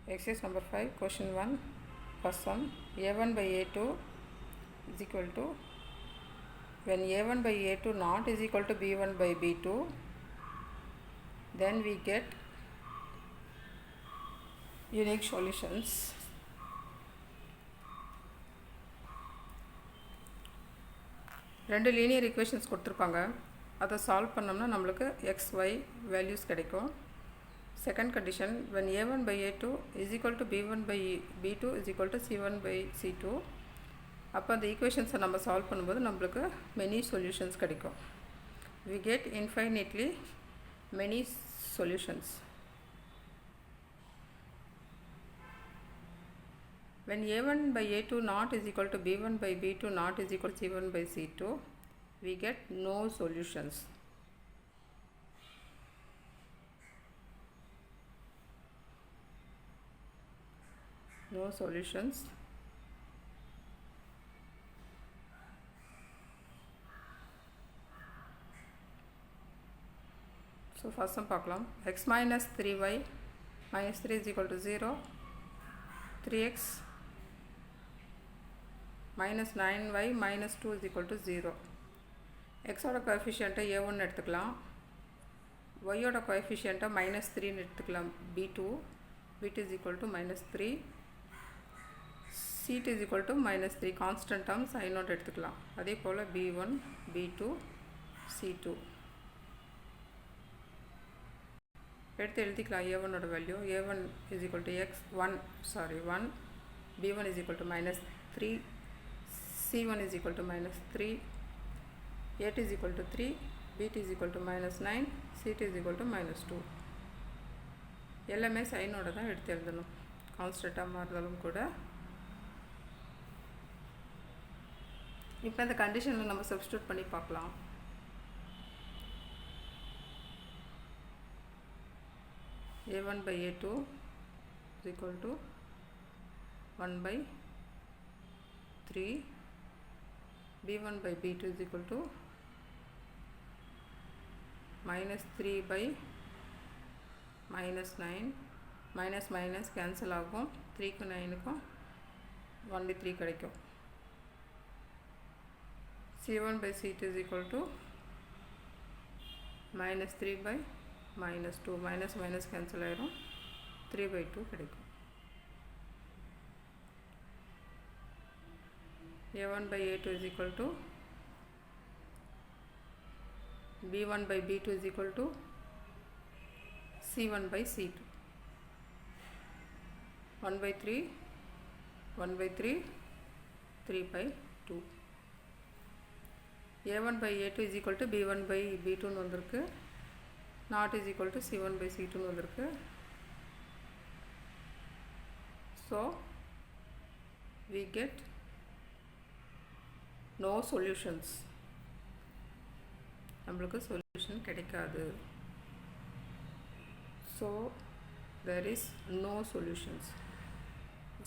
Exercise number 5, question 1, first sum, a1 by a2 is equal to, when a1 by a2 not is equal to b1 by b2, then we get unique solutions. ரெண்டு linear equations கொடுத்துருப்பாங்க, அதை solve பண்ணோம்னா நம்மளுக்கு X Y values கிடைக்கும். Second condition, when a1 by a2 is equal to b1 by b2 is equal to c1 by c2, அப்போ அந்த ஈக்குவேஷன்ஸை நம்ம solve பண்ணும்போது நம்மளுக்கு மெனி சொல்யூஷன்ஸ் கிடைக்கும். we get infinitely many solutions. When a1 by a2 not is equal to b1 by b2 not is equal to c1 by c2, we get no solutions. No solutions. So first sum பார்க்கலாம். x minus 3y minus 3 is equal to 0, 3x minus 9y minus 2 is equal to 0. x ஓட கோஎஃபிஷியண்ட்டை a1 எடுத்துக்கலாம், y ஓட கோஎஃபிஷியண்ட்டை minus 3 எடுத்துக்கலாம், b2 is equal to minus 3, c2 is equal to minus 3, constant terms I0 எடுத்துக்கலாம். அதே போல் b1 b2 c2 எடுத்து எழுதிக்கலாம். a1 ஓட value a1 is equal to x1 1, b1 is equal to minus 3, c1 is equal to minus 3, a2 is equal to 3, b2 is equal to minus 9, c2 is equal to minus 2. எல்லாமே சைனோட தான் எடுத்து எழுதணும், கான்ஸ்டண்ட்டாக மாறுதலும் கூட. இப்போ இந்த கண்டிஷனில் நம்ம சப்ஸ்டியூட் பண்ணி பார்க்கலாம். a1 by a2 is equal to 1 by 3, b1 by b2 is equal to minus 3 by minus 9, minus minus cancel ஆகும், 3க்கும் 9க்கும் 1 by 3 கிடைக்கும். c1 by c2 is equal to minus 3 by minus 2, minus minus cancel ஆயிரும், 3 by 2 கிடைக்கும். a1 by a2 is equal to b1 by b2 is equal to c1 by c2, 1 by 3, 1 by 3, 3 by 2. a1 by a2 is equal to b1 by b2 ன்னு வந்திருக்கு, not is equal to c1 by c2 ன்னு வந்திருக்கு. So we get no solutions, நம்மளுக்கு solution கிடைக்காது. So there is no solutions.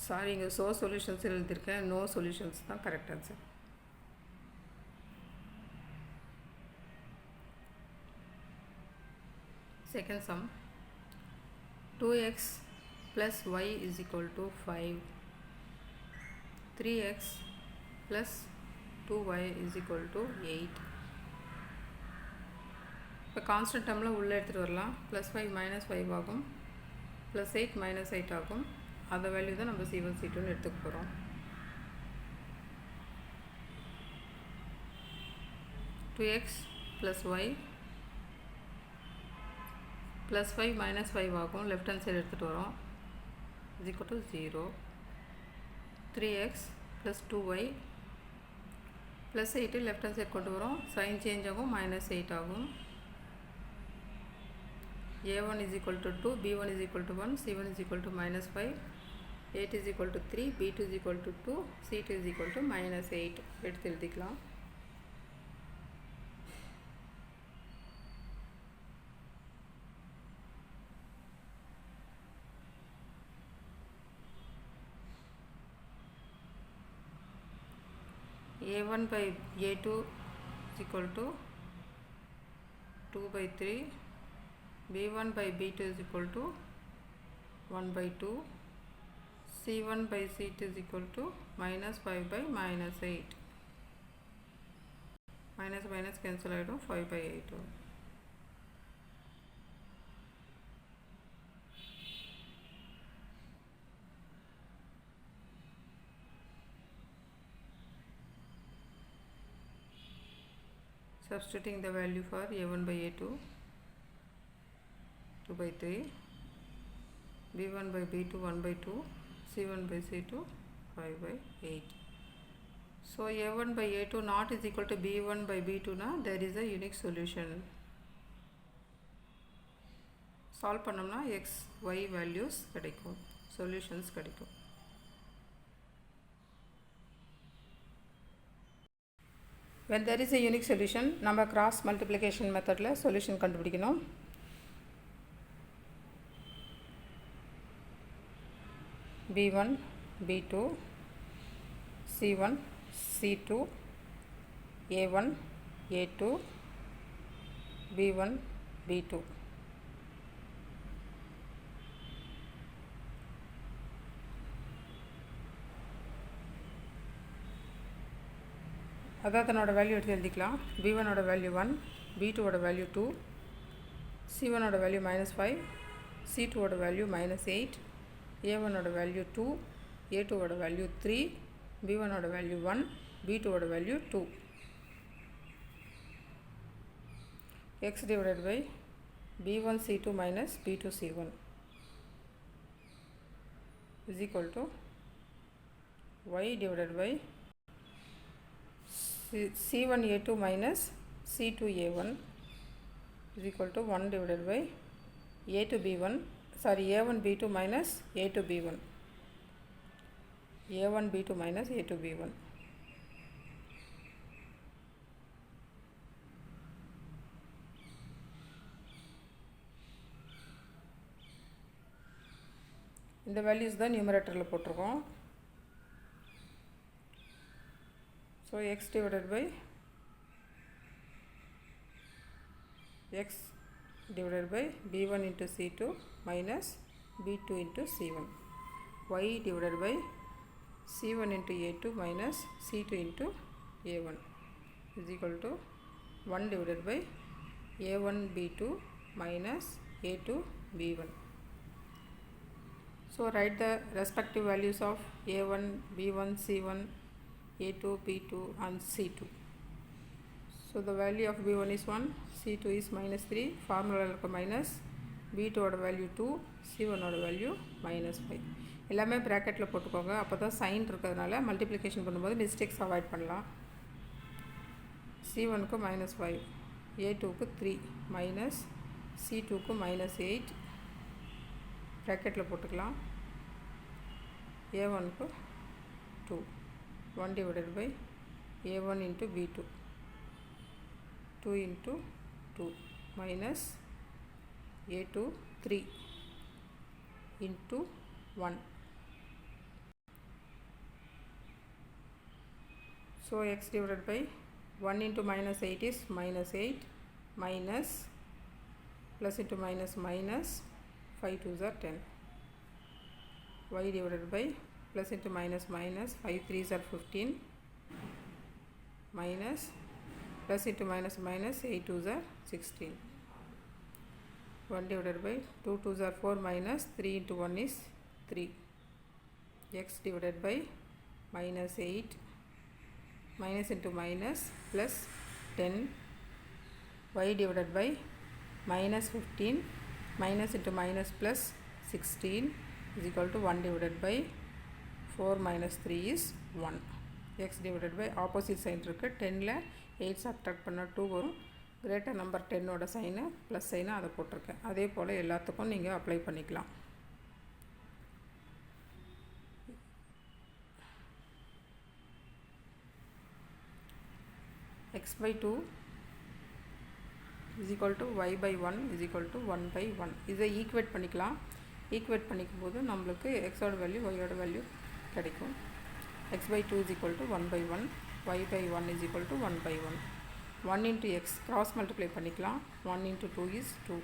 Sorry, இங்கே solutions எழுதியிருக்கேன், no solutions தான் correct answer. Second sum, 2x plus y is equal to 5, 3x plus 2y is equal to 8. இப்போ constant டேர்மில் உள்ளே எடுத்துகிட்டு வரலாம், ப்ளஸ் 5 மைனஸ் 5 ஆகும், ப்ளஸ் 8 மைனஸ் 8 ஆகும். அந்த வேல்யூ தான் நம்ம c1 c2ன்னு எடுத்துக்க போகிறோம். 2x plus y plus 5 minus 5 ஆகும், லெஃப்ட் ஹேண்ட் சைடு எடுத்துகிட்டு வரோம், is equal to 0, 3x plus 2y plus 8 left hand side கொண்டு வரோம், சைன் சேஞ்ச் ஆகும், மைனஸ் 8 ஆகும். a1 is equal to 2, b1 is equal to 1, c1 is equal to minus 5, 8 is equal to 3, b2 is equal to 2, c2 is equal to minus 8 எடுத்து எழுதிக்கலாம். a1 by a2 is equal to 2 by 3, b1 by b2 is equal to 1 by 2, C1 by C2 is equal to minus 5 by minus 8. Minus minus cancel ஆகிடும் 5 by 8. Substituting the value for A1 by A2, 2 by 3, B1 by B2, 1 by 2, C1 by C2, 5 by 8. So A1 by A2 not is equal to B1 by B2 na, there is a unique solution. Solve பண்ணோம்னா x, y values கிடைக்கும், solutions கிடைக்கும். When there is a unique solution, நம்ம cross multiplication methodல solution கண்டுபிடிக்கணும். B1, B2, C1, C2, A1, A2, B1, B2. அதாவது அதனோட value எடுத்து எழுதிக்கலாம். B1 ஓட வேல்யூ 1, B2 ஓட வேல்யூ 2, C1 ஓட வேல்யூ -5, C2 ஓட வேல்யூ -8, A1 ஓட வேல்யூ 2, A2 ஓட வேல்யூ 3, B1 ஓட வேல்யூ 1, B2 ஓட value 2. X divided by B1 C2 minus B2 C1 is equal to Y divided by C1 A2 minus C2 A1 is equal to 1 divided by A2 B1, sorry, A1 B2 minus A2 B1, A1 B2 minus A2 B1. இந்த values தான் numeratorல போட்டிருக்கோம். So x divided by B1 into C2 minus B2 into C1, y divided by C1 into A2 minus C2 into A1 is equal to 1 divided by A1 B2 minus A2 B1. So write the respective values of A1, B1, C1, A2, B2 and C2. So the value of B1 is 1, C2 is -3, formula minus, B2 ஓட value 2, C1 ஓட value -5. எல்லாமே bracketல போட்டுக்கோங்க, அப்பதான் sign இருக்கிறதுனால multiplication பண்ணும்போது mistakes avoid பண்ணலாம். C1 க்கு -5, A2 க்கு 3, minus C2 க்கு -8 bracketல போட்டுக்கலாம். A1 க்கு 2, 1 divided by A1 into B2, 2 into 2 minus A2 3 into 1. So x divided by 1 into -8 is -8, minus plus into minus minus 5 2s are 10. Y divided by plus into minus minus 5 3s are 15, minus plus into minus minus 8 2s are 16. 1 divided by 2 2s are 4 minus 3 into 1 is 3. X divided by -8 minus into minus plus 10, y divided by -15 minus into minus plus 16 is equal to 1 divided by 4 minus 3 is 1. X divided by opposite sign இருக்கு, 10ல 8 subtract பண்ண 2 வரும், greater number 10 ஓட sign plus sign அதை போட்டிருக்கேன். அதே போல எல்லாத்துக்கும் நீங்கள் அப்ளை பண்ணிக்கலாம். x by 2 is equal to y by 1 is equal to 1 by 1. இதை ஈக்குவேட் பண்ணிக்கலாம். ஈக்குவேட் பண்ணிக்கும் போது நம்மளுக்கு x ஓட வேல்யூ y ஓட வேல்யூ கிடைக்கும். x by 2 is equal to 1 by 1, y by 1 is equal to 1 by 1. 1 into x cross multiply பண்ணிக்கலாம். 1 into 2 is 2,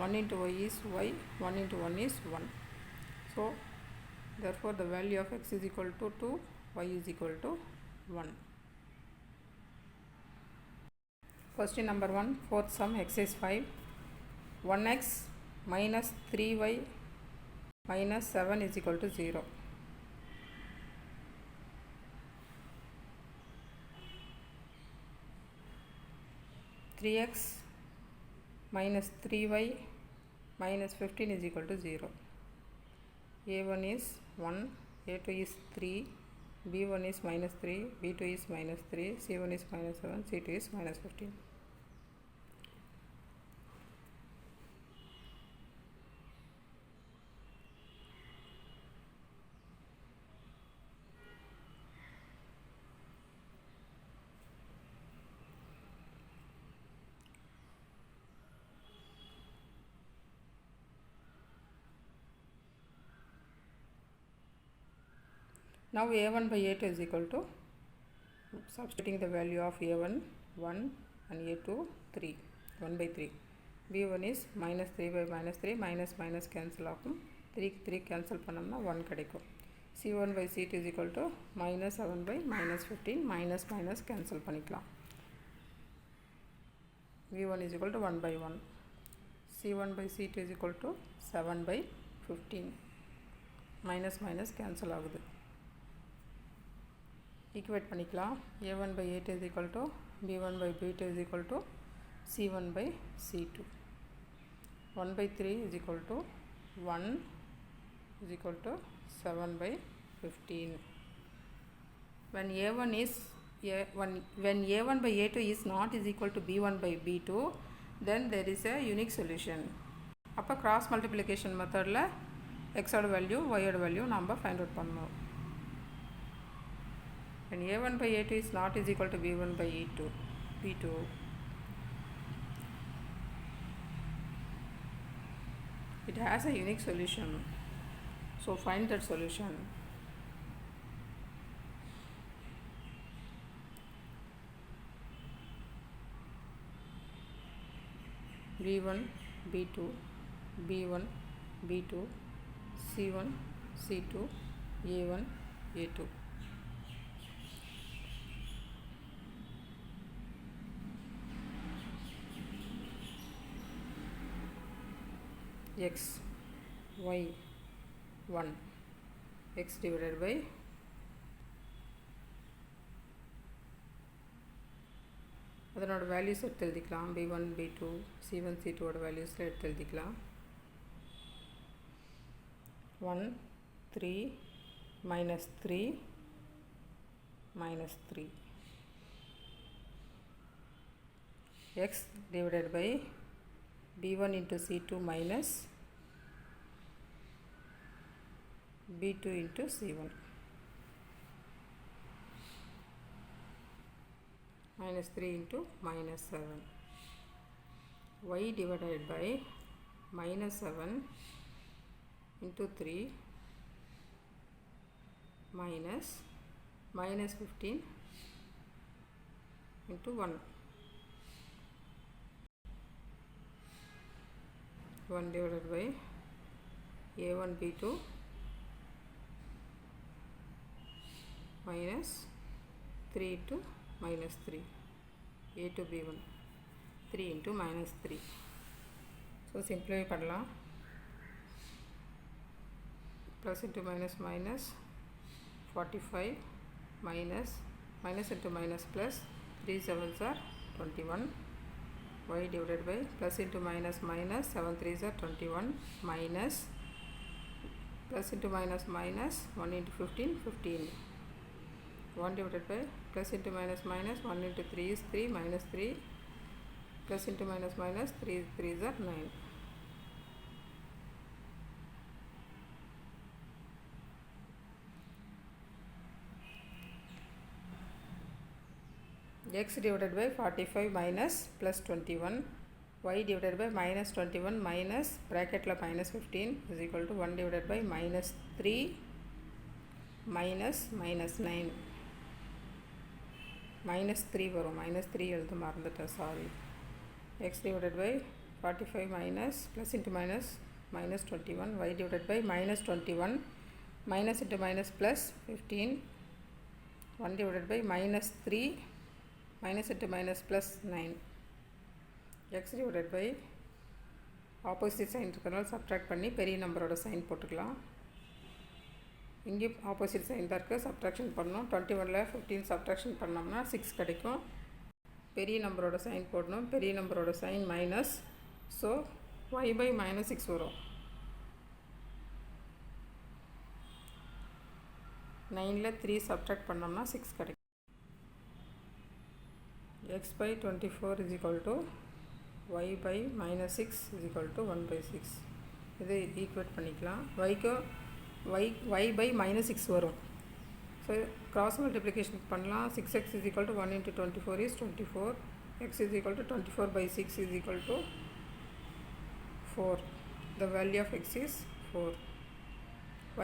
1 into y is y, 1 into 1 is 1. So Therefore, the value of x is equal to 2, y is equal to 1. Question number 1, fourth sum, exercise 5. 1x minus 3y minus 7 is equal to 0. Three x minus 3y minus 15 is equal to 0. A1 is 1, A2 is 3, B1 is minus 3, B2 is minus 3, C1 is minus 7, C2 is minus 15. Now A1 by A2 is equal to, substituting the value of A1 1 and A2 3, 1 by 3. B1 is minus 3 by minus 3, minus minus cancel ஆகும், 3 cancel பண்ணோம்னா 1 கிடைக்கும். C1 by C2 is equal to minus 7 by minus 15, minus minus cancel பண்ணிக்கலாம். V1 is equal to 1 by 1. C1 by C2 is equal to 7 by 15, minus minus cancel ஆகுது. Equate பண்ணிக்கலாம். A1 by A2 is equal to B1 by B2 is equal to C1 by C2. 1 by 3 is equal to 1 is equal to 7 by 15. When A1 by A2 is not is equal to B1 by B2, then there is a unique solution. அப்போ cross multiplication methodல x ஓட value y ஓட value நம்ம find out பண்ணணும். When A1 by A2 is not is equal to B1 by B2, it has a unique solution. So find that solution. B1, B2, B1, B2, C1, C2, A1, A2. X, y, 1, x divided by அதனோட values எடுத்து எழுதிக்கலாம். B1, B2, C1, C2 ஓட வேல்யூஸில் எடுத்து எழுதிக்கலாம். 1, 3, minus 3, minus 3. X divided by B1 into C2 minus B2 into C1. Minus 3 into minus 7. Y divided by minus 7 into 3 minus 15 into 1. 1 divided by A1 B2 minus 3 into minus 3, A2 B1, 3 into minus 3. So simplify பண்ணலாம். Plus into minus minus 45 minus into minus plus 3 7s are 21. Y divided by plus into minus 7 3s are 21 minus plus into minus 1 into 15. 1 divided by plus into minus 1 into 3 is 3 minus 3 plus into minus 3 3s are 9. X divided by 45 minus plus 21, y divided by minus 21 minus bracket la minus 15 is equal to 1 divided by minus 3 minus 9. Minus 3 வரும், minus 3 எழுத மறந்துட்டேன், sorry. X divided by 45 minus plus into minus 21, y divided by minus 21 minus into minus plus 15, 1 divided by minus 3, minus into minus plus 9, x divided by opposite sign இருக்கிறனால subtract பண்ணி பெரிய நம்பரோட sign போட்டுக்கலாம். இங்கே opposite sign தான் இருக்குது, subtraction பண்ணணும். 21ல் 15 subtraction பண்ணோம்னா 6 கிடைக்கும். பெரிய நம்பரோட சைன் போடணும். பெரிய நம்பரோட sign minus, so y by minus 6 வரும். 9ல் 3 சப்ட்ராக்ட் பண்ணோம்னா 6 கிடைக்கும். x by 24 is equal to y by minus 6 is equal to 1 by 6. இதை ஈக்குவேட் பண்ணிக்கலாம். yக்கு y by minus 6 வரும். ஸோ கிராஸ் மல்டிப்ளிகேஷன் பண்ணலாம். 6x is equal to 1 into 24 is 24. x is equal to 24 by 6 is equal to 4. The value of x is 4.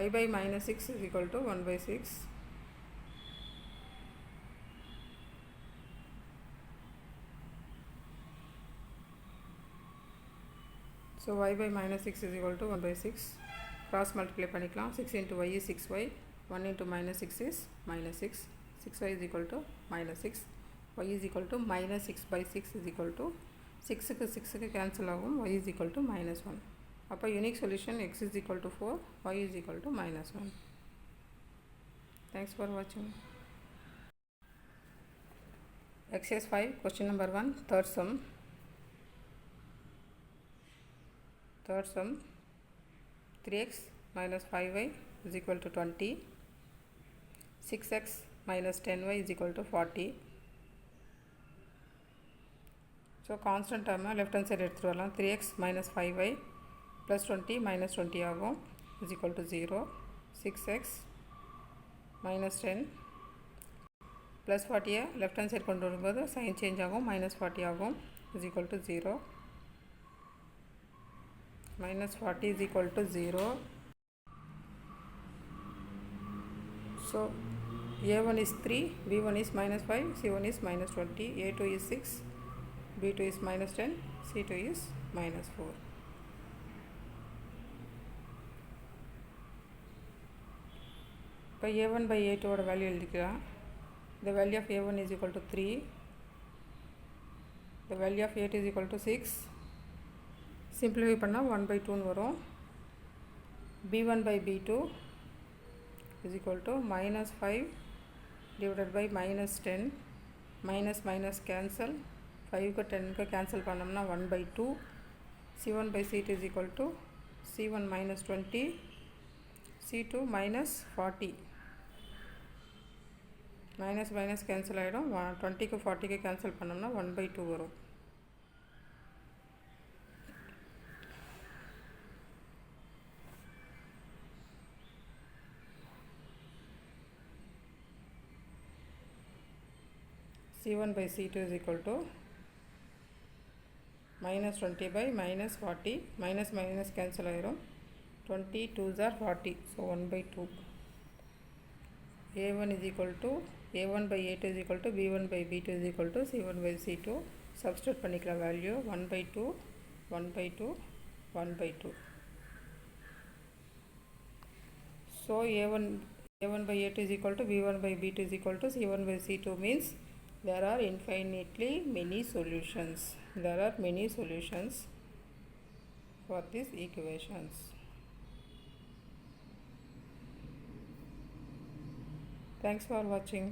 y by minus 6 is equal to 1 by 6. So y by minus 6 is equal to 1 by 6. Cross multiply பண்ணிக்கலாம். 6 into y is 6y. 1 into minus 6 is minus 6. 6y is equal to minus 6. y is equal to minus 6 by 6 is equal to 6க்கு 6க்கு cancel ஆகும். y is equal to minus 1. அப்போ unique solution x is equal to 4, y is equal to minus 1. Thanks for watching. Exercise 5, question number 1, third sum. Third sum, 3x minus 5y is equal to 20. 6x minus 10y is equal to 40. So constant term left hand side எடுத்துட்டு வரலாம். 3x minus 5y plus 20 minus 20 ஆகும் is equal to 0. 6x minus 10 plus 40 left hand side கொண்டு வரும்போது sign change ஆகும், minus 40 ஆகும் is equal to 0. Minus 40 is equal to 0. So a1 is 3, b1 is minus 5, c1 is minus 20, a2 is 6, b2 is minus 10, c2 is minus 4. இப்போ a1 by a2 ஓட value எழுதிக்கலாம். The value of a1 is equal to 3. The value of a2 is equal to 6. Simplify பண்ணால் 1 by 2 வரும். b1 by b2 is equal to minus 5 divided by minus 10. Minus minus cancel. 5க்கு 10க்கு cancel பண்ணோம்னா 1 by 2. c1 by c2 is equal to c1 minus 20, c2 minus 40. Minus minus cancel ஆகிடும். 20க்கு 40க்கு cancel பண்ணோம்னா 1 by 2 வரும். c1 by c2 is equal to minus 20 by minus 40. Minus minus cancel ஆகிடும். 20 2s are 40. So 1 by 2. a1 is equal to a1 by a2 is equal to b1 by b2 is equal to c1 by c2. Substitute பண்ணிக்கலாம் value 1 by 2, 1 by 2, 1 by 2. So a1 by a2 is equal to b1 by b2 is equal to c1 by c2 means there are infinitely many solutions. There are many solutions for these equations. Thanks for watching.